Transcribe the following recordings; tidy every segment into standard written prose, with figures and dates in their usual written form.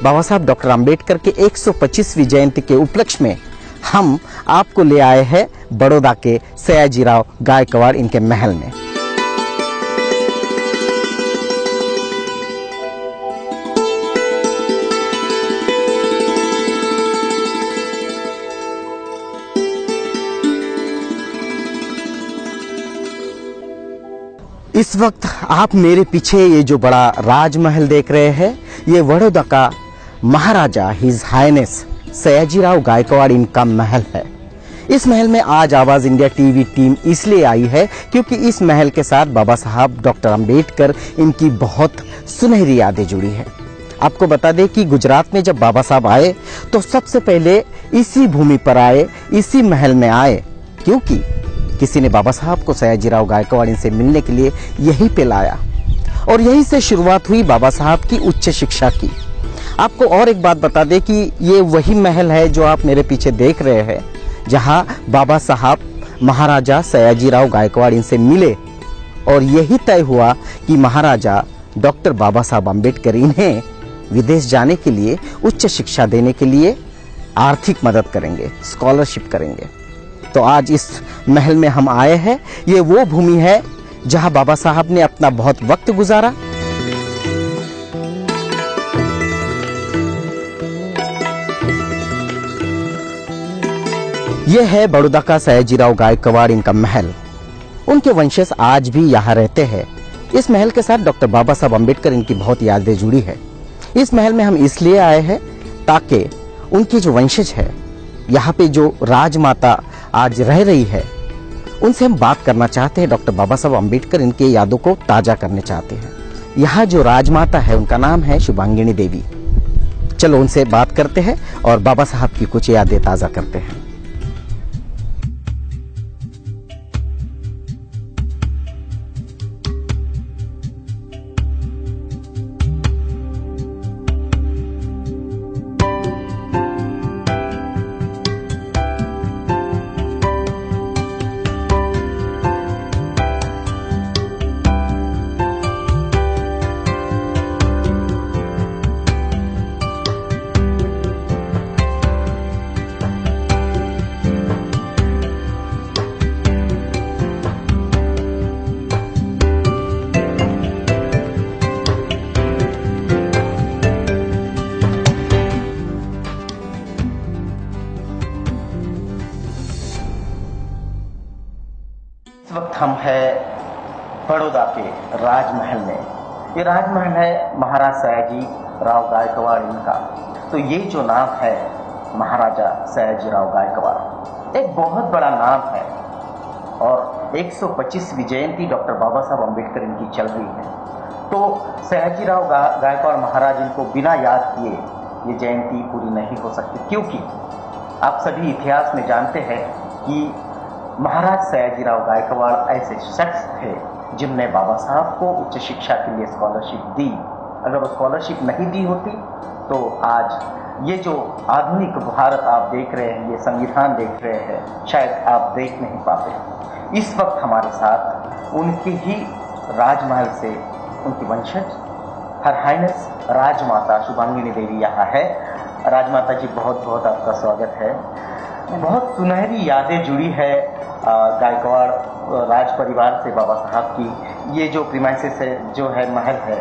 बाबा साहब डॉक्टर अंबेडकर के 125वीं जयंती के उपलक्ष्य में हम आपको ले आए हैं बड़ौदा के सयाजीराव गायकवाड़ इनके महल में। इस वक्त आप मेरे पीछे ये जो बड़ा राजमहल देख रहे हैं, ये बड़ौदा का महाराजा हिज हाइनेस सयाजीराव गायकवाड़ इनका महल है। इस महल में आज आवाज इंडिया टीवी टीम इसलिए आई है क्योंकि इस महल के साथ बाबा साहब डॉक्टर अंबेडकर इनकी बहुत सुनहरी यादें जुड़ी है। आपको बता दें कि गुजरात में जब बाबा साहब आए तो सबसे पहले इसी भूमि पर आए, इसी महल में आए, क्योंकि किसी ने बाबा साहब को सयाजीराव गायकवाड़ इनसे मिलने के लिए यहीं पे लाया और यहीं से शुरुआत हुई बाबा साहब की उच्च शिक्षा की। आपको और एक बात बता दें कि ये वही महल है जो आप मेरे पीछे देख रहे हैं, जहां बाबा साहब महाराजा सयाजीराव गायकवाड़ इनसे मिले और यही तय हुआ कि महाराजा डॉक्टर बाबा साहब अंबेडकर इन्हें विदेश जाने के लिए उच्च शिक्षा देने के लिए आर्थिक मदद करेंगे, स्कॉलरशिप करेंगे। तो आज इस महल में हम आए हैं। ये वो भूमि है जहां बाबा साहब ने अपना बहुत वक्त गुजारा। यह है बड़ौदा का सयाजीराव गायकवाड़ इनका महल। उनके वंशज आज भी यहाँ रहते हैं। इस महल के साथ डॉक्टर बाबा साहब अंबेडकर इनकी बहुत यादें जुड़ी है। इस महल में हम इसलिए आए हैं ताकि उनके जो वंशज है, यहाँ पे जो राजमाता आज रह रही है, उनसे हम बात करना चाहते हैं। डॉक्टर बाबा साहब अंबेडकर इनके यादों को ताजा करने चाहते हैं। यहाँ जो राजमाता है उनका नाम है शुभांगिनी देवी। चलो उनसे बात करते हैं और बाबा साहब की कुछ यादें ताजा करते हैं। इस वक्त हम हैं बड़ौदा के राजमहल में। ये राजमहल है महाराज सयाजीराव गायकवाड़ इनका। तो ये जो नाम है महाराजा सयाजीराव गायकवाड़, एक बहुत बड़ा नाम है और 125वीं जयंती डॉक्टर बाबा साहब अंबेडकर इनकी चल रही है। तो सयाजीराव गायकवाड़ महाराज इनको बिना याद किए ये जयंती पूरी नहीं हो सकती, क्योंकि आप सभी इतिहास में जानते हैं कि महाराज सयाजीराव गायकवाड़ ऐसे शख्स थे जिनने बाबा साहब को उच्च शिक्षा के लिए स्कॉलरशिप दी। अगर वो स्कॉलरशिप नहीं दी होती तो आज ये जो आधुनिक भारत आप देख रहे हैं, ये संविधान देख रहे हैं, शायद आप देख नहीं पाते। इस वक्त हमारे साथ उनके ही राजमहल से उनकी वंशज हर हाइनेस राजमाता शुभांगिनी देवी यहाँ है। राजमाता जी, बहुत बहुत आपका स्वागत है। बहुत सुनहरी यादें जुड़ी है गायकवाड़ राज परिवार से बाबा साहब की। ये जो प्रीमाइसेस है, जो है महल है,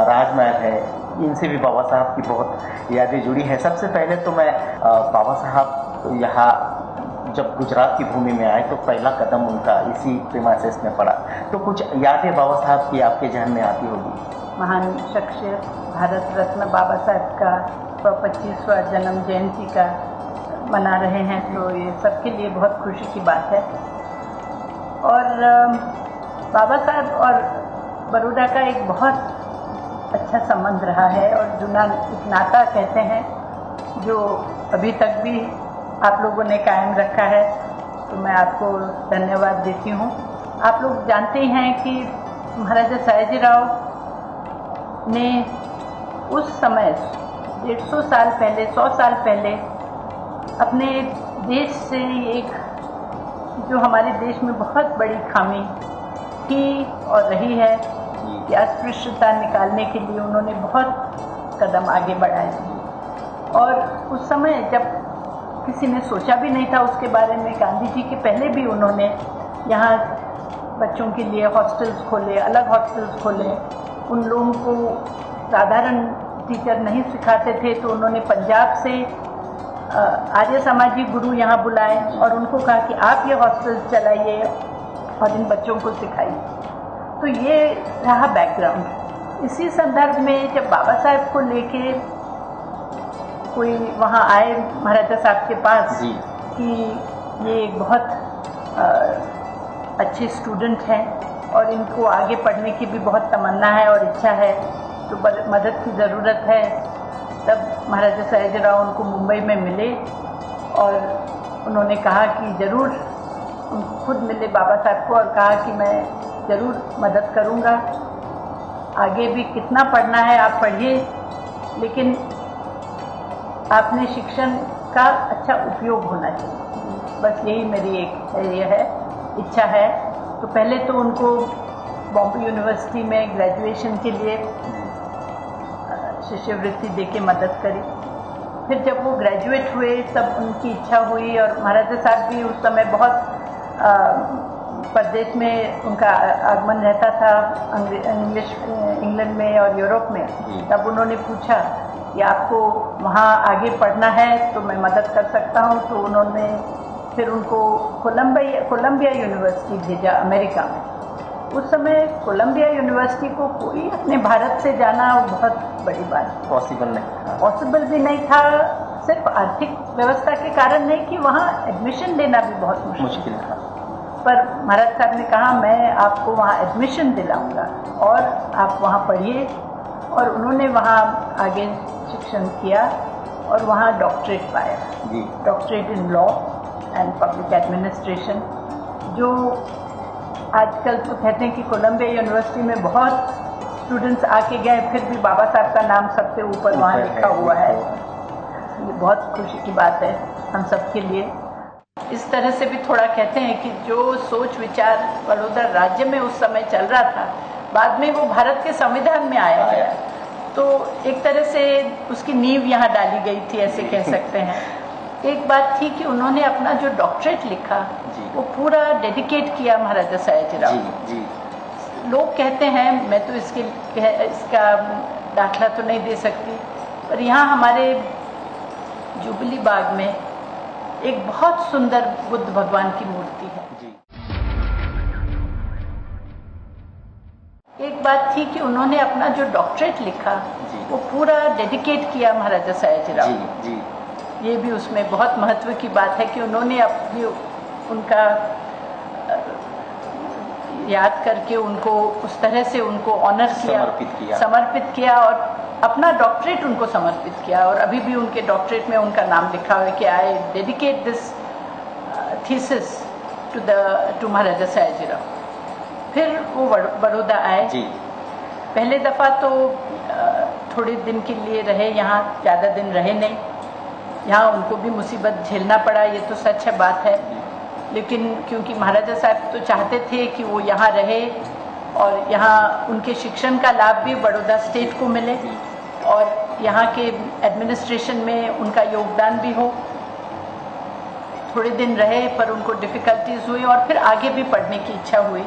राजमहल है, इनसे भी बाबा साहब की बहुत यादें जुड़ी है। सबसे पहले तो मैं बाबा साहब यहाँ जब गुजरात की भूमि में आए तो पहला कदम उनका इसी प्रीमाइसेस में पड़ा। तो कुछ यादें बाबा साहब की आपके जहन में आती होगी। महान शख्सियत भारत रत्न बाबा साहब का 125वां जन्म जयंती का मना रहे हैं, तो ये सबके लिए बहुत खुशी की बात है। और बाबा साहब और बड़ौदा का एक बहुत अच्छा संबंध रहा है और जुना एक नाता कहते हैं जो अभी तक भी आप लोगों ने कायम रखा है। तो मैं आपको धन्यवाद देती हूँ। आप लोग जानते हैं कि महाराजा सयाजीराव ने उस समय 150 साल पहले, 100 साल पहले अपने देश से एक जो हमारे देश में बहुत बड़ी खामी थी और रही है कि अस्पृश्यता निकालने के लिए उन्होंने बहुत कदम आगे बढ़ाए। और उस समय जब किसी ने सोचा भी नहीं था उसके बारे में, गांधी जी के पहले भी उन्होंने यहाँ बच्चों के लिए हॉस्टल्स खोले, अलग हॉस्टल्स खोले। उन लोगों को साधारण टीचर नहीं सिखाते थे, तो उन्होंने पंजाब से आर्य समाजी गुरु यहाँ बुलाए और उनको कहा कि आप ये हॉस्टल्स चलाइए और इन बच्चों को सिखाइए। तो ये रहा बैकग्राउंड। इसी संदर्भ में जब बाबा साहब को लेके कोई वहाँ आए महाराजा साहब के पास कि ये एक बहुत अच्छे स्टूडेंट हैं और इनको आगे पढ़ने की भी बहुत तमन्ना है और इच्छा है, तो मदद की ज़रूरत है, तब महाराजा सयाजीराव उनको मुंबई में मिले और उन्होंने कहा कि ज़रूर, खुद मिले बाबा साहब को और कहा कि मैं ज़रूर मदद करूँगा, आगे भी कितना पढ़ना है आप पढ़िए, लेकिन आपने शिक्षण का अच्छा उपयोग होना चाहिए। बस यही मेरी एक ये है इच्छा है। तो पहले तो उनको बॉम्बे यूनिवर्सिटी में ग्रेजुएशन के लिए शिष्यवृत्ति देके मदद करी। फिर जब वो ग्रेजुएट हुए तब उनकी इच्छा हुई और महाराजा साहब भी उस समय बहुत प्रदेश में उनका आगमन रहता था, इंग्लैंड में और यूरोप में। तब उन्होंने पूछा कि आपको वहाँ आगे पढ़ना है तो मैं मदद कर सकता हूँ। तो उन्होंने फिर उनको कोलंबिया यूनिवर्सिटी भेजा अमेरिका में। उस समय कोलंबिया यूनिवर्सिटी को कोई अपने भारत से जाना बहुत बड़ी बात, पॉसिबल भी नहीं था, सिर्फ आर्थिक व्यवस्था के कारण नहीं कि वहाँ एडमिशन लेना भी बहुत मुश्किल था। पर महाराज साहब ने कहा मैं आपको वहाँ एडमिशन दिलाऊंगा और आप वहाँ पढ़िए, और उन्होंने वहाँ आगे शिक्षण किया और वहाँ डॉक्टरेट पाया, doctorate in law and public administration. जो आजकल तो कहते हैं कि कोलंबिया यूनिवर्सिटी में बहुत स्टूडेंट्स आके गए, फिर भी बाबा साहब का नाम सबसे ऊपर वहाँ लिखा हुआ है। ये बहुत खुशी की बात है हम सब के लिए। इस तरह से भी थोड़ा कहते हैं कि जो सोच विचार बड़ौदा राज्य में उस समय चल रहा था, बाद में वो भारत के संविधान में आया गया, तो एक तरह से उसकी नींव यहाँ डाली गई थी, ऐसे कह सकते हैं। एक बात थी कि उन्होंने अपना जो डॉक्टरेट लिखा वो पूरा डेडिकेट किया महाराजा सयाजीराव। लोग कहते हैं, मैं तो इसका दाखला तो नहीं दे सकती, पर यहाँ हमारे जुबली बाग में एक बहुत सुंदर बुद्ध भगवान की मूर्ति है। एक बात थी कि उन्होंने अपना जो डॉक्टरेट लिखा वो पूरा डेडिकेट किया महाराजा सयाजीराव। ये भी उसमें बहुत महत्व की बात है कि उन्होंने अपनी उनका याद करके उनको उस तरह से उनको ऑनर किया, समर्पित किया और अपना डॉक्टरेट उनको समर्पित किया। और अभी भी उनके डॉक्टरेट में उनका नाम लिखा हुआ है कि I dedicate this thesis to Maharaja Sayajirao. फिर वो बड़ौदा आए। पहले दफ़ा तो थोड़े दिन के लिए रहे यहाँ, ज़्यादा दिन रहे नहीं। यहाँ उनको भी मुसीबत झेलना पड़ा, ये तो सच है बात है, लेकिन क्योंकि महाराजा साहब तो चाहते थे कि वो यहाँ रहे और यहाँ उनके शिक्षण का लाभ भी बड़ौदा स्टेट को मिले और यहाँ के एडमिनिस्ट्रेशन में उनका योगदान भी हो। थोड़े दिन रहे पर उनको डिफ़िकल्टीज हुई और फिर आगे भी पढ़ने की इच्छा हुई,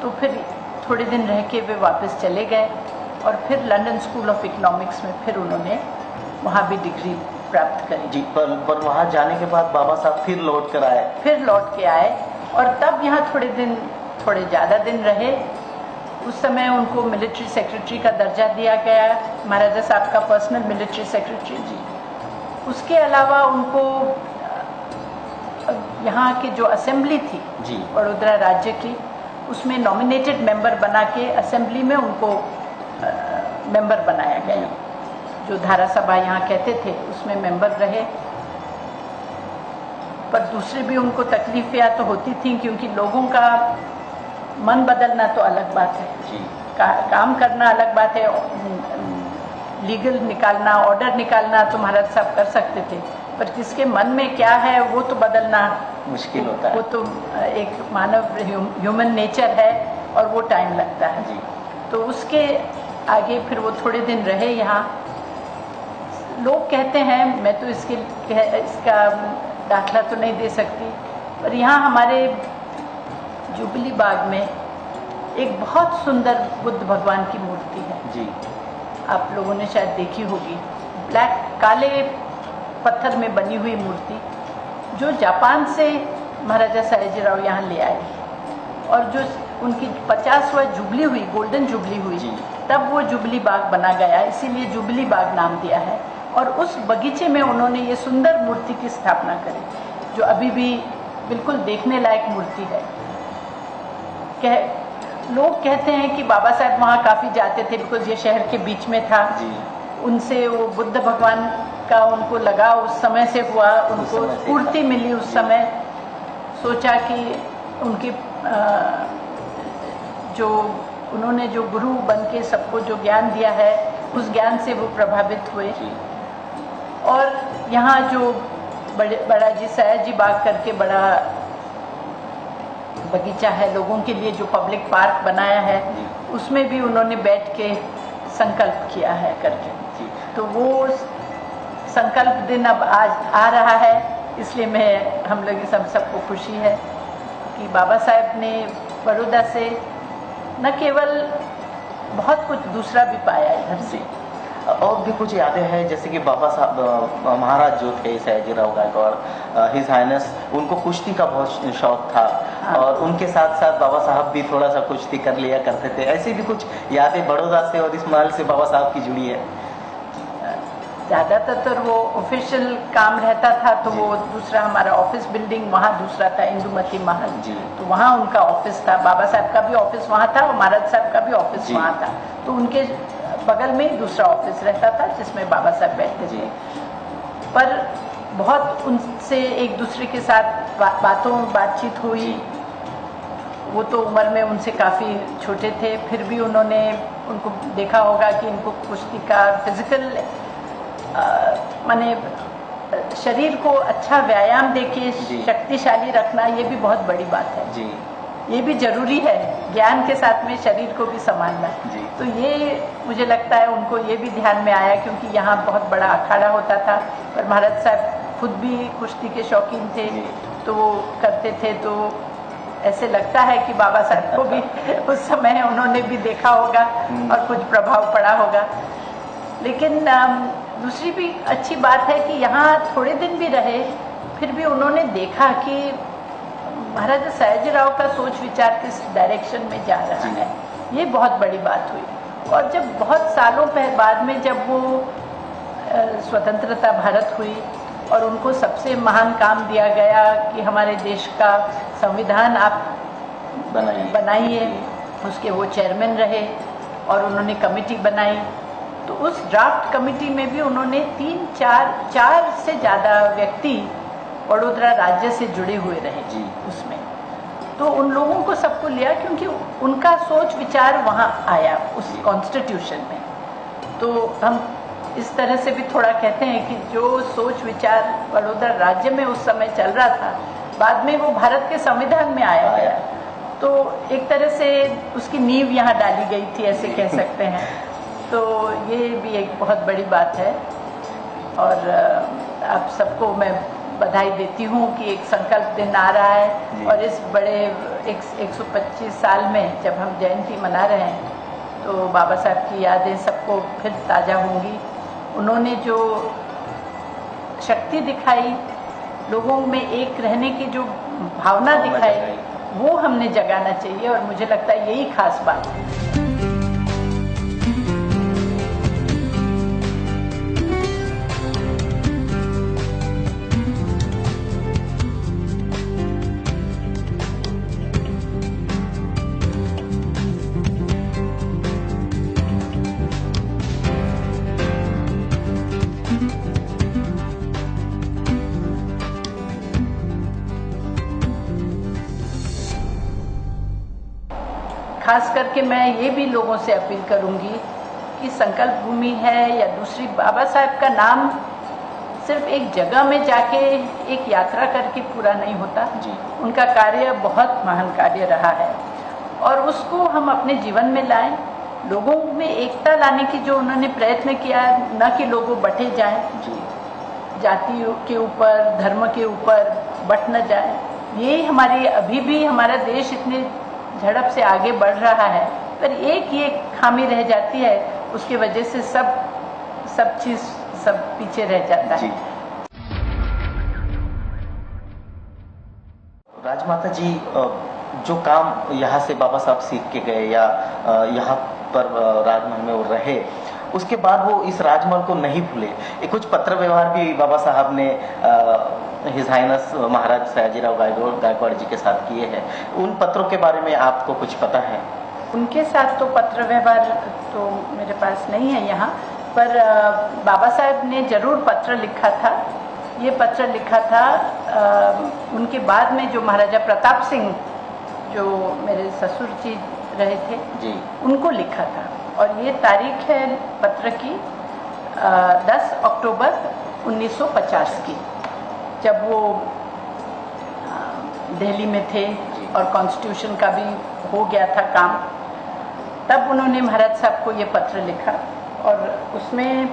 तो फिर थोड़े दिन रह के वे वापस चले गए और फिर लंदन स्कूल ऑफ इकोनॉमिक्स में फिर उन्होंने वहाँ भी डिग्री प्राप्त करी। पर वहाँ जाने के बाद बाबा साहब फिर लौट के आए और तब यहाँ थोड़े ज़्यादा दिन रहे। उस समय उनको मिलिट्री सेक्रेटरी का दर्जा दिया गया, महाराजा साहब का पर्सनल मिलिट्री सेक्रेटरी। उसके अलावा उनको यहाँ की जो असेंबली थी वडोदरा राज्य की, उसमें नॉमिनेटेड मेंबर बना के असेंबली में उनको मेंबर बनाया गया। जो धारा सभा यहाँ कहते थे उसमें मेंबर रहे। पर दूसरे भी उनको तकलीफें तो होती थी, क्योंकि लोगों का मन बदलना तो अलग बात है, काम करना अलग बात है, लीगल निकालना, ऑर्डर निकालना तो महाराज साहब कर सकते थे, पर किसके मन में क्या है वो तो बदलना मुश्किल होता है। वो तो एक मानव ह्यूमन नेचर है और वो टाइम लगता है। तो उसके आगे फिर वो थोड़े दिन रहे यहाँ। लोग कहते हैं, मैं तो इसका दाखला तो नहीं दे सकती, पर यहाँ हमारे जुबली बाग में एक बहुत सुंदर बुद्ध भगवान की मूर्ति है जी। आप लोगों ने शायद देखी होगी, काले पत्थर में बनी हुई मूर्ति, जो जापान से महाराजा सयाजीराव यहाँ ले आए, और जो उनकी 50वां जुबली हुई, गोल्डन जुबली हुई, तब वो जुबली बाग बना गया, इसीलिए जुबली बाग नाम दिया है। और उस बगीचे में उन्होंने ये सुंदर मूर्ति की स्थापना करी, जो अभी भी बिल्कुल देखने लायक मूर्ति है। लोग कहते हैं कि बाबा साहब वहाँ काफ़ी जाते थे, बिकॉज ये शहर के बीच में था। उनसे वो बुद्ध भगवान का उनको लगा, उस समय से हुआ, उनको स्फूर्ति मिली उस समय, सोचा कि उनकी जो उन्होंने जो गुरु बन के सबको जो ज्ञान दिया है, उस ज्ञान से वो प्रभावित हुए। और यहाँ जो बड़ा जी सयाजी बाग करके बड़ा बगीचा है लोगों के लिए, जो पब्लिक पार्क बनाया है, उसमें भी उन्होंने बैठ के संकल्प किया है करके। तो वो संकल्प दिन अब आज आ रहा है, इसलिए हम लोग सबको खुशी है कि बाबा साहब ने बड़ौदा से न केवल बहुत कुछ दूसरा भी पाया इधर से, और भी कुछ यादें हैं, जैसे कि बाबा साहब महाराज जो थे सयाजीराव गायकवाड़ हिज हाइनेस, उनको कुश्ती का बहुत शौक था। हाँ। और उनके साथ साथ बाबा साहब भी थोड़ा सा कुश्ती कर लिया करते थे। ऐसी भी कुछ यादें बड़ौदा से और इस महल से बाबा साहब की जुड़ी है? ज़्यादातर तो वो ऑफिशियल काम रहता था, तो वो दूसरा हमारा ऑफिस बिल्डिंग वहाँ दूसरा था, इंदुमती महल, तो वहाँ उनका ऑफिस था। बाबा साहब का भी ऑफिस वहाँ था और महाराज साहब का भी ऑफिस वहाँ था, तो उनके बगल में ही दूसरा ऑफिस रहता था जिसमें बाबा साहब बैठते थे। पर बहुत उनसे एक दूसरे के साथ बातचीत हुई। वो तो उम्र में उनसे काफ़ी छोटे थे, फिर भी उनको देखा होगा कि इनको कुश्ती का फिजिकल माने शरीर को अच्छा व्यायाम देके शक्तिशाली रखना, ये भी बहुत बड़ी बात है जी। ये भी जरूरी है, ज्ञान के साथ में शरीर को भी संभालना। तो ये मुझे लगता है उनको ये भी ध्यान में आया, क्योंकि यहाँ बहुत बड़ा अखाड़ा होता था, पर महाराज साहब खुद भी कुश्ती के शौकीन थे, तो वो करते थे। तो ऐसे लगता है कि बाबा साहब को भी उस समय उन्होंने भी देखा होगा और कुछ प्रभाव पड़ा होगा। लेकिन दूसरी भी अच्छी बात है कि यहाँ थोड़े दिन भी रहे, फिर भी उन्होंने देखा कि महाराजा सयाजीराव का सोच विचार किस डायरेक्शन में जा रहा है, ये बहुत बड़ी बात हुई। और जब बहुत सालों बाद में जब वो स्वतंत्रता भारत हुई और उनको सबसे महान काम दिया गया कि हमारे देश का संविधान आप बनाइए, उसके वो चेयरमैन रहे और उन्होंने कमेटी बनाई। तो उस ड्राफ्ट कमेटी में भी उन्होंने 4 से ज़्यादा व्यक्ति वडोदरा राज्य से जुड़े हुए रहे जी उसमें। तो उन लोगों को सबको लिया, क्योंकि उनका सोच विचार वहाँ आया उस कॉन्स्टिट्यूशन में। तो हम इस तरह से भी थोड़ा कहते हैं कि जो सोच विचार वडोदरा राज्य में उस समय चल रहा था, बाद में वो भारत के संविधान में आया गया। तो एक तरह से उसकी नींव यहाँ डाली गई थी, ऐसे कह सकते हैं। तो ये भी एक बहुत बड़ी बात है। और आप सबको मैं बधाई देती हूँ कि एक संकल्प दिन आ रहा है, और इस बड़े 125 साल में जब हम जयंती मना रहे हैं, तो बाबा साहब की यादें सबको फिर ताज़ा होंगी। उन्होंने जो शक्ति दिखाई, लोगों में एक रहने की जो भावना दिखाई, वो हमने जगाना चाहिए, और मुझे लगता है यही खास बात है। खास करके मैं ये भी लोगों से अपील करूंगी कि संकल्प भूमि है या दूसरी, बाबा साहब का नाम सिर्फ एक जगह में जाके एक यात्रा करके पूरा नहीं होता जी। उनका कार्य बहुत महान कार्य रहा है, और उसको हम अपने जीवन में लाएं। लोगों में एकता लाने की जो उन्होंने प्रयत्न किया, न कि लोगों बंटे जाएं, जाति के ऊपर, धर्म के ऊपर बंट न जाए। ये हमारी अभी भी हमारा देश इतने झड़प से आगे बढ़ रहा है, पर एक ये खामी रह जाती है, उसकी वजह से सब चीज सब पीछे रह जाता है। राजमाता जी, जो काम यहाँ से बाबा साहब सीख के गए या यहाँ पर राजमहल में वो रहे, उसके बाद वो इस राजमहल को नहीं भूले। एक कुछ पत्र व्यवहार भी बाबा साहब ने हिज हाइनेस महाराज सयाजीराव गायकवाड़ जी के साथ किए हैं। उन पत्रों के बारे में आपको कुछ पता है? उनके साथ तो पत्र व्यवहार तो मेरे पास नहीं है यहाँ, पर बाबा साहब ने जरूर पत्र लिखा था। ये पत्र लिखा था उनके बाद में जो महाराजा प्रताप सिंह, जो मेरे ससुर जी रहे थे जी, उनको लिखा था। और ये तारीख है पत्र की 10 अक्टूबर 1950 की, जब वो दिल्ली में थे और कॉन्स्टिट्यूशन का भी हो गया था काम। तब उन्होंने महाराज साहब को ये पत्र लिखा और उसमें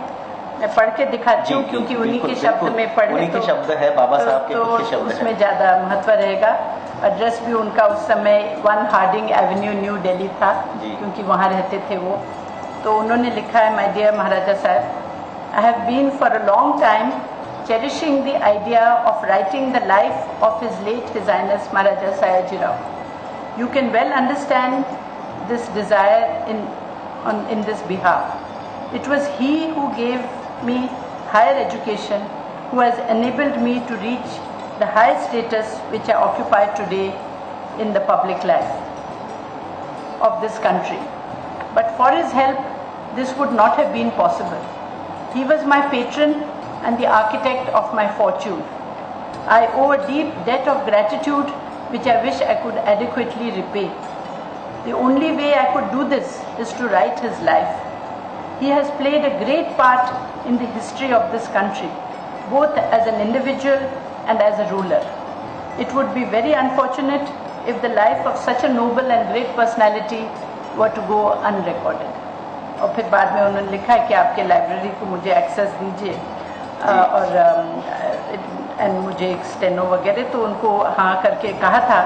मैं पढ़ के दिखाती हूँ, क्योंकि उन्हीं के शब्द में पढ़े, उन्हीं के शब्द है बाबा साहब के खुद के शब्द उसमें ज़्यादा महत्व रहेगा। एड्रेस भी उनका उस समय 1 हार्डिंग एवेन्यू न्यू दिल्ली था, क्योंकि वहाँ रहते थे वो। तो उन्होंने लिखा है, my dear Maharaja Sahib, I have been for a long time cherishing the idea of writing the life of his late His Highness Maharaja Sayajirao. You can well understand this desire in this behalf. It was he who gave me higher education, who has enabled me to reach the high status which I occupy today in the public life of this country. But for his help, this would not have been possible. He was my patron and the architect of my fortune. I owe a deep debt of gratitude which I wish I could adequately repay. The only way I could do this is to write his life. He has played a great part in the history of this country, both as an individual and as a ruler. It would be very unfortunate if the life of such a noble and great personality were to go unrecorded. और फिर बाद में उन्होंने लिखा है कि आपके library को मुझे एक्सेस दीजिए और मुझे एक स्टेनो वगैरह, तो उनको हाँ करके कहा था,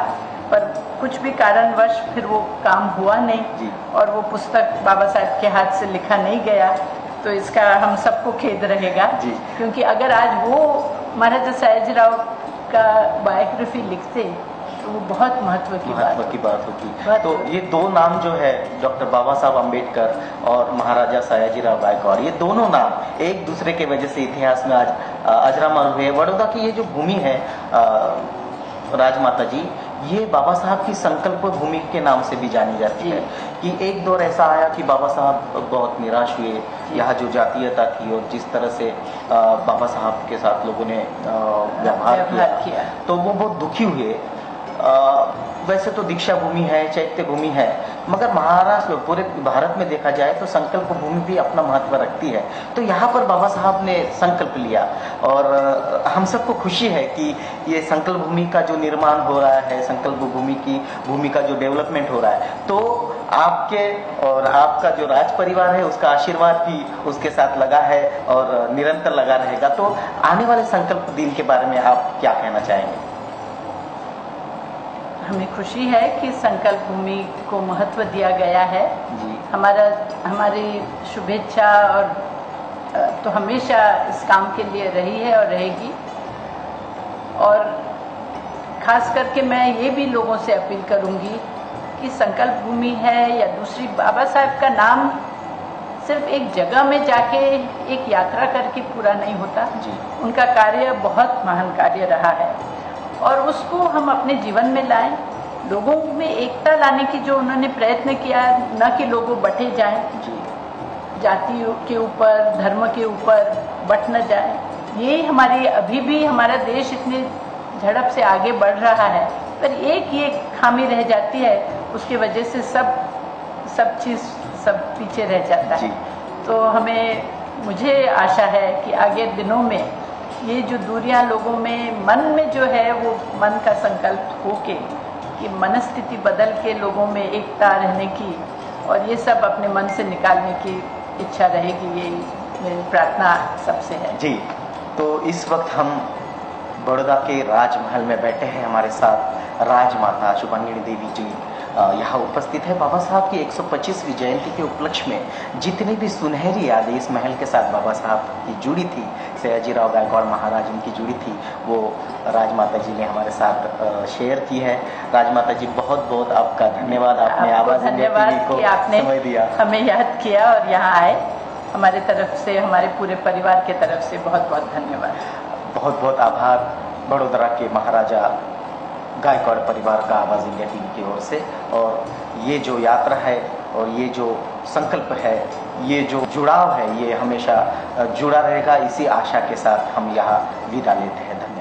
पर कुछ भी कारणवश फिर वो काम हुआ नहीं और वो पुस्तक बाबा साहब के हाथ से लिखा नहीं गया। तो इसका हम सबको खेद रहेगा, क्योंकि अगर आज वो महाराजा सयाजीराव का बायोग्राफी लिखते तो वो बहुत महत्व की बात होगी। तो ये दो नाम जो है, डॉक्टर बाबा साहब अम्बेडकर और महाराजा सयाजीराव गायकवाड़, ये दोनों नाम एक दूसरे के वजह से इतिहास में आज अजरामर हुए। बड़ौदा की ये जो भूमि है राजमाता जी, ये बाबा साहब की संकल्प भूमि के नाम से भी जानी जाती है। कि एक दौर ऐसा आया कि बाबा साहब बहुत निराश हुए, यहाँ जो जातीयता थी और जिस तरह से बाबा साहब के साथ लोगों ने व्यवहार किया, तो वो बहुत दुखी हुए। वैसे तो दीक्षा भूमि है, चैत्य भूमि है, मगर महाराष्ट्र पूरे भारत में देखा जाए तो संकल्प भूमि भी अपना महत्व रखती है। तो यहाँ पर बाबा साहब ने संकल्प लिया और हम सबको खुशी है कि ये संकल्प भूमि का जो निर्माण हो रहा है, संकल्प भूमि का जो डेवलपमेंट हो रहा है, तो आपके और आपका जो राज परिवार है उसका आशीर्वाद भी उसके साथ लगा है और निरंतर लगा रहेगा। तो आने वाले संकल्प दिन के बारे में आप क्या कहना चाहेंगे? हमें खुशी है कि संकल्प भूमि को महत्व दिया गया है जी। हमारी शुभेच्छा और तो हमेशा इस काम के लिए रही है और रहेगी। और खास करके मैं ये भी लोगों से अपील करूंगी कि संकल्प भूमि है या दूसरी, बाबा साहब का नाम सिर्फ एक जगह में जाके एक यात्रा करके पूरा नहीं होता जी। उनका कार्य बहुत महान कार्य रहा है और उसको हम अपने जीवन में लाएं। लोगों में एकता लाने की जो उन्होंने प्रयत्न किया, न कि लोगों बंटे जाएं, जाति के ऊपर, धर्म के ऊपर बंट न जाए। ये हमारी अभी भी हमारा देश इतने झड़प से आगे बढ़ रहा है, पर एक ये खामी रह जाती है, उसकी वजह से सब चीज़ सब पीछे रह जाता है। तो मुझे आशा है कि आगे दिनों में ये जो दूरियां लोगों में मन में जो है, वो मन का संकल्प हो के कि मनस्थिति बदल के लोगों में एकता रहने की और ये सब अपने मन से निकालने की इच्छा रहेगी, ये मेरी प्रार्थना सबसे है। जी, तो इस वक्त हम बड़ौदा के राजमहल में बैठे हैं। हमारे साथ राजमाता शुभांगिनी देवी जी यहाँ उपस्थित है। बाबा साहब की 125वीं जयंती के उपलक्ष्य में जितनी भी सुनहरी यादें इस महल के साथ बाबा साहब की जुड़ी थी, सयाजीराव गायकवाड़ महाराज इनकी जुड़ी थी, वो राजमाता जी ने हमारे साथ शेयर की है। राजमाता जी, बहुत बहुत आपका धन्यवाद। आपने आवाज धन्यवाद कि आपने समय दिया, हमें याद किया और यहाँ आए। हमारे तरफ से, हमारे पूरे परिवार के तरफ से बहुत बहुत धन्यवाद। बहुत बहुत आभार बड़ोदरा के महाराजा गायकवाड़ परिवार का आवाज इंडिया टीवी की ओर से। और ये जो यात्रा है और ये जो संकल्प है, ये जो जुड़ाव है, ये हमेशा जुड़ा रहेगा। इसी आशा के साथ हम यहाँ विदा लेते हैं। धन्यवाद।